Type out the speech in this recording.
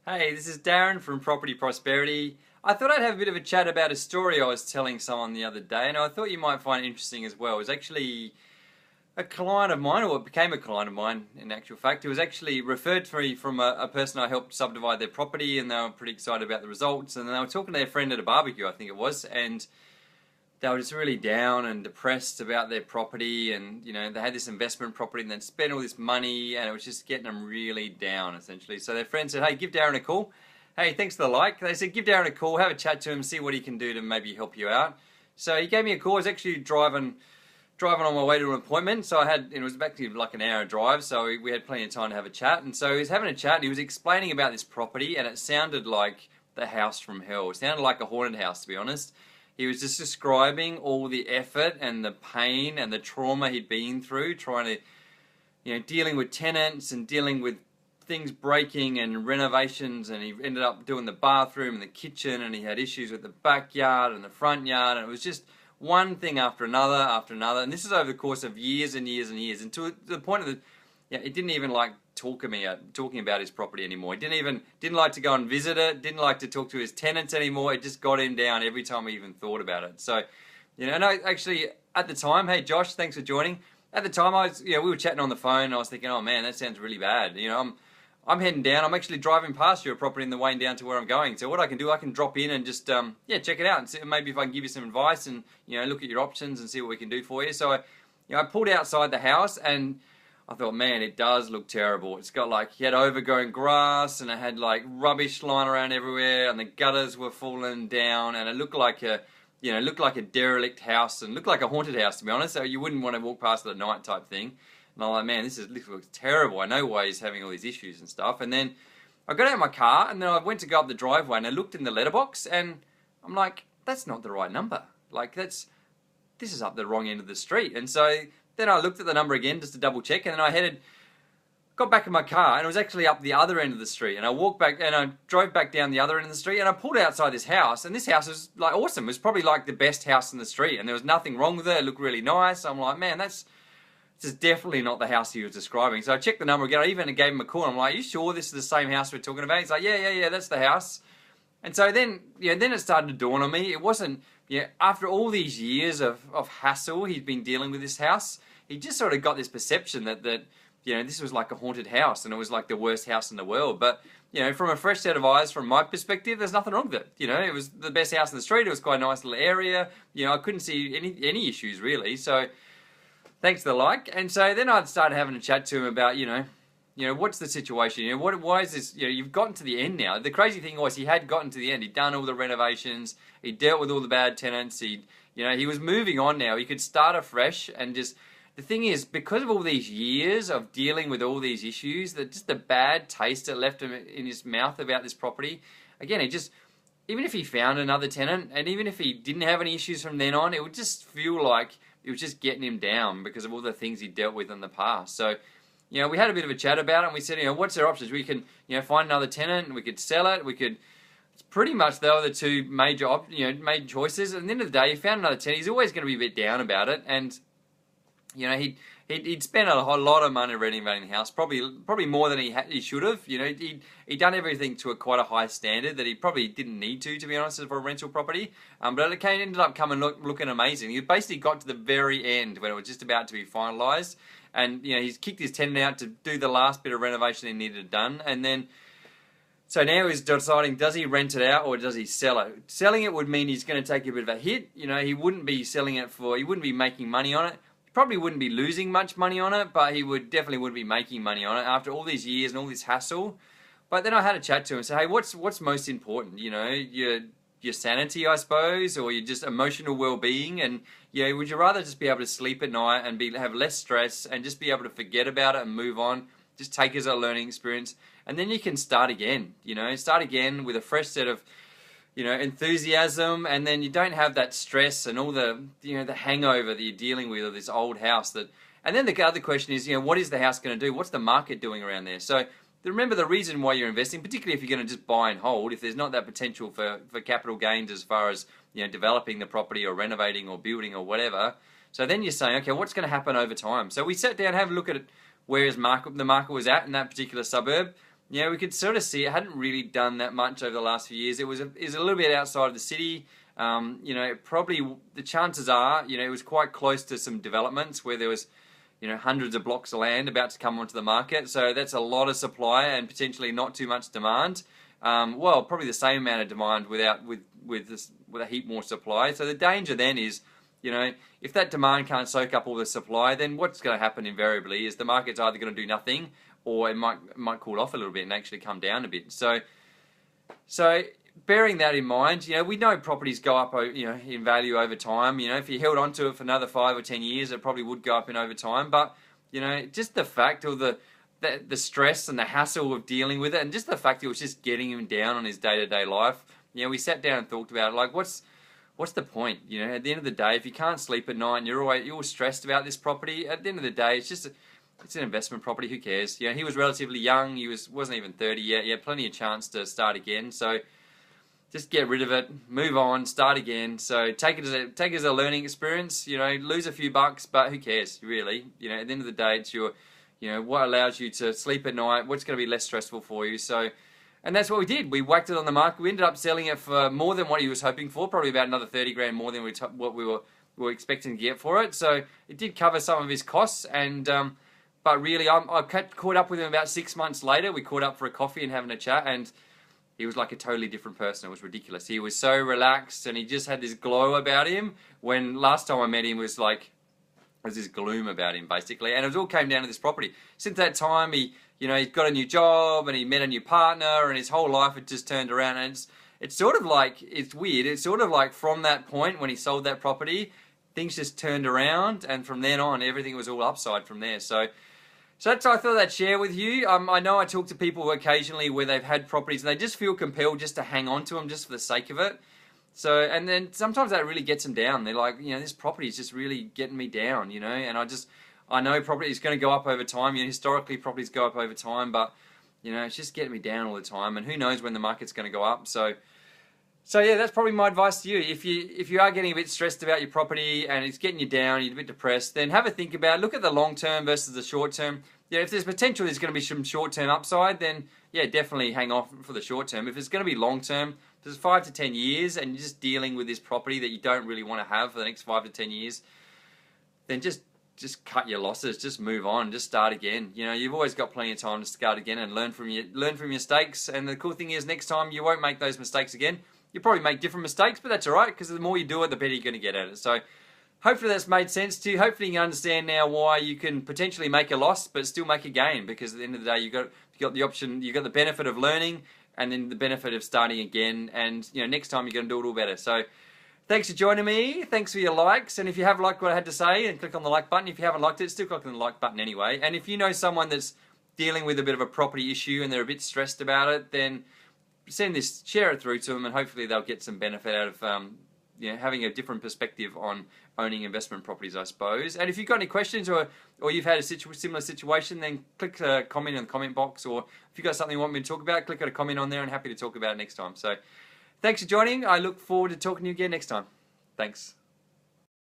Hey, this is Darren from Property Prosperity. I thought I'd have a bit of a chat about a story I was telling someone the other day, and I thought you might find it interesting as well. It was actually a client of mine, or it became a client of mine in actual fact. It was actually referred to me from a person I helped subdivide their property, and they were pretty excited about the results. And they were talking to their friend at a barbecue, I think it was, and they were just really down and depressed about their property, and they had this investment property and they'd spent all this money and it was just getting them really down essentially. So their friend said, hey, give Darren a call. Hey, thanks for the like. They said, give Darren a call, have a chat to him, see what he can do to maybe help you out. So he gave me a call. I was actually driving on my way to an appointment, so it was actually like an hour drive, so we had plenty of time to have a chat. And so he was having a chat and he was explaining about this property, and it sounded like the house from hell. It sounded like a haunted house, to be honest. He was just describing all the effort and the pain and the trauma he'd been through trying to, dealing with tenants and dealing with things breaking and renovations, and he ended up doing the bathroom and the kitchen, and he had issues with the backyard and the front yard, and it was just one thing after another, and this is over the course of years and years and years, and to the point of it didn't even like talking about his property anymore. He didn't like to go and visit it, didn't like to talk to his tenants anymore. It just got him down every time he even thought about it. So, and I actually, at the time, hey Josh, thanks for joining. At the time, we were chatting on the phone, and I was thinking, oh man, that sounds really bad. I'm heading down. I'm actually driving past your property on the way down to where I'm going. So what I can do, I can drop in and just check it out and see maybe if I can give you some advice and look at your options and see what we can do for you. So I pulled outside the house, and I thought, man, it does look terrible. It's got you had overgrown grass, and it had rubbish lying around everywhere, and the gutters were falling down, and it looked like a derelict house, and looked like a haunted house, to be honest. So you wouldn't want to walk past it at night type thing. And I'm like, man, this looks terrible. I know why he's having all these issues and stuff. And then I got out of my car, and then I went to go up the driveway, and I looked in the letterbox, and I'm like, that's not the right number. This is up the wrong end of the street. And so then I looked at the number again just to double check, and then I got back in my car, and it was actually up the other end of the street. And I walked back, and I drove back down the other end of the street, and I pulled outside this house, and this house was awesome. It was probably the best house in the street, and there was nothing wrong with it. It looked really nice. I'm like, man, this is definitely not the house he was describing. So I checked the number again. I even gave him a call. I'm like, are you sure this is the same house we're talking about? He's like, yeah, that's the house. And so then it started to dawn on me. It wasn't, after all these years of hassle he's been dealing with this house, he just sort of got this perception that this was like a haunted house, and it was like the worst house in the world. But from a fresh set of eyes, from my perspective, there's nothing wrong with it. It was the best house in the street. It was quite a nice little area. I couldn't see any issues really. So thanks for the like. And so then I'd started having a chat to him about what's the situation? Why is this? You've gotten to the end now. The crazy thing was he had gotten to the end. He'd done all the renovations. He dealt with all the bad tenants. He was moving on now. He could start afresh and just. The thing is, because of all these years of dealing with all these issues, just the bad taste that left him in his mouth about this property, again, even if he found another tenant, and even if he didn't have any issues from then on, it would just feel like it was just getting him down because of all the things he dealt with in the past. So, we had a bit of a chat about it, and we said, what's our options? We can, find another tenant, and we could sell it, it's pretty much they were the two major choices. And at the end of the day, he found another tenant. He's always going to be a bit down about it, and he'd spent a whole lot of money renovating the house, probably more than he should have. He'd done everything to quite a high standard that he probably didn't need to be honest, for a rental property. But it ended up looking amazing. He basically got to the very end when it was just about to be finalised, and he's kicked his tenant out to do the last bit of renovation he needed done, and then. So now he's deciding, does he rent it out or does he sell it? Selling it would mean he's going to take a bit of a hit. He wouldn't be he wouldn't be making money on it. Probably wouldn't be losing much money on it, but he definitely wouldn't be making money on it after all these years and all this hassle. But then I had a chat to him and say, hey, what's most important? Your sanity, I suppose, or your just emotional well-being, and would you rather just be able to sleep at night and have less stress and just be able to forget about it and move on, just take it as a learning experience, and then you can start again. Start again with a fresh set of enthusiasm, and then you don't have that stress and all the hangover that you're dealing with of this old house. And then the other question is, what is the house going to do? What's the market doing around there? So remember the reason why you're investing, particularly if you're going to just buy and hold, if there's not that potential for capital gains as far as developing the property or renovating or building or whatever. So then you're saying, okay, what's going to happen over time? So we sat down, have a look at where the market was at in that particular suburb. Yeah, we could sort of see it hadn't really done that much over the last few years. It was a little bit outside of the city. Probably the chances are, it was quite close to some developments where there was, hundreds of blocks of land about to come onto the market. So that's a lot of supply and potentially not too much demand. Well, probably the same amount of demand with a heap more supply. So the danger then is, if that demand can't soak up all the supply, then what's going to happen invariably is the market's either going to do nothing, or it might cool off a little bit and actually come down a bit. So bearing that in mind, we know properties go up, in value over time. If you held on to it for another 5 or 10 years, it probably would go up in over time. But just the fact of the stress and the hassle of dealing with it, and just the fact it was just getting him down on his day-to-day life. We sat down and thought about it, like, what's the point? At the end of the day, if you can't sleep at night and you're stressed about this property, at the end of the day, it's an investment property. Who cares? He was relatively young. He wasn't even 30 yet. He had plenty of chance to start again. So just get rid of it, move on, start again. So take it as a learning experience. Lose a few bucks, but who cares, really? At the end of the day, it's what allows you to sleep at night, what's going to be less stressful for you. So, and that's what we did. We whacked it on the market. We ended up selling it for more than what he was hoping for, probably about another 30 grand more than what we were expecting to get for it. So it did cover some of his costs, and but really, I caught up with him about 6 months later. We caught up for a coffee and having a chat, and he was like a totally different person. It was ridiculous. He was so relaxed, and he just had this glow about him. When last time I met him, was like, there's this gloom about him, basically. And it all came down to this property. Since that time, he got a new job, and he met a new partner, and his whole life had just turned around. And it's sort of like, it's weird. It's sort of like from that point when he sold that property, things just turned around, and from then on, everything was all upside from there. So that's what I thought I'd share with you. I know I talk to people occasionally where they've had properties and they just feel compelled just to hang on to them just for the sake of it. So, and then sometimes that really gets them down. They're like, this property is just really getting me down, and I know property is going to go up over time. Historically, properties go up over time, but, it's just getting me down all the time. And who knows when the market's going to go up. So yeah, that's probably my advice to you. If you are getting a bit stressed about your property and it's getting you down, you're a bit depressed, then have a think about it. Look at the long term versus the short term. If there's potential there's going to be some short term upside, then yeah, definitely hang off for the short term. If it's going to be long term, if there's 5 to 10 years and you're just dealing with this property that you don't really want to have for the next 5 to 10 years, then just cut your losses, just move on, just start again. You've always got plenty of time to start again and learn from your mistakes. And the cool thing is, next time you won't make those mistakes again. You'll probably make different mistakes, but that's all right, because the more you do it, the better you're going to get at it. So hopefully that's made sense to you. Hopefully you understand now why you can potentially make a loss, but still make a gain, because at the end of the day, you've got the option, you've got the benefit of learning, and then the benefit of starting again. And next time you're going to do it all better. So thanks for joining me. Thanks for your likes. And if you have liked what I had to say, and click on the like button. If you haven't liked it, still click on the like button anyway. And if you know someone that's dealing with a bit of a property issue and they're a bit stressed about it, then share it through to them, and hopefully they'll get some benefit out of having a different perspective on owning investment properties, I suppose. And if you've got any questions or you've had a similar situation, then click a comment in the comment box, or if you've got something you want me to talk about, click a comment on there, and happy to talk about it next time. So thanks for joining. I look forward to talking to you again next time. Thanks.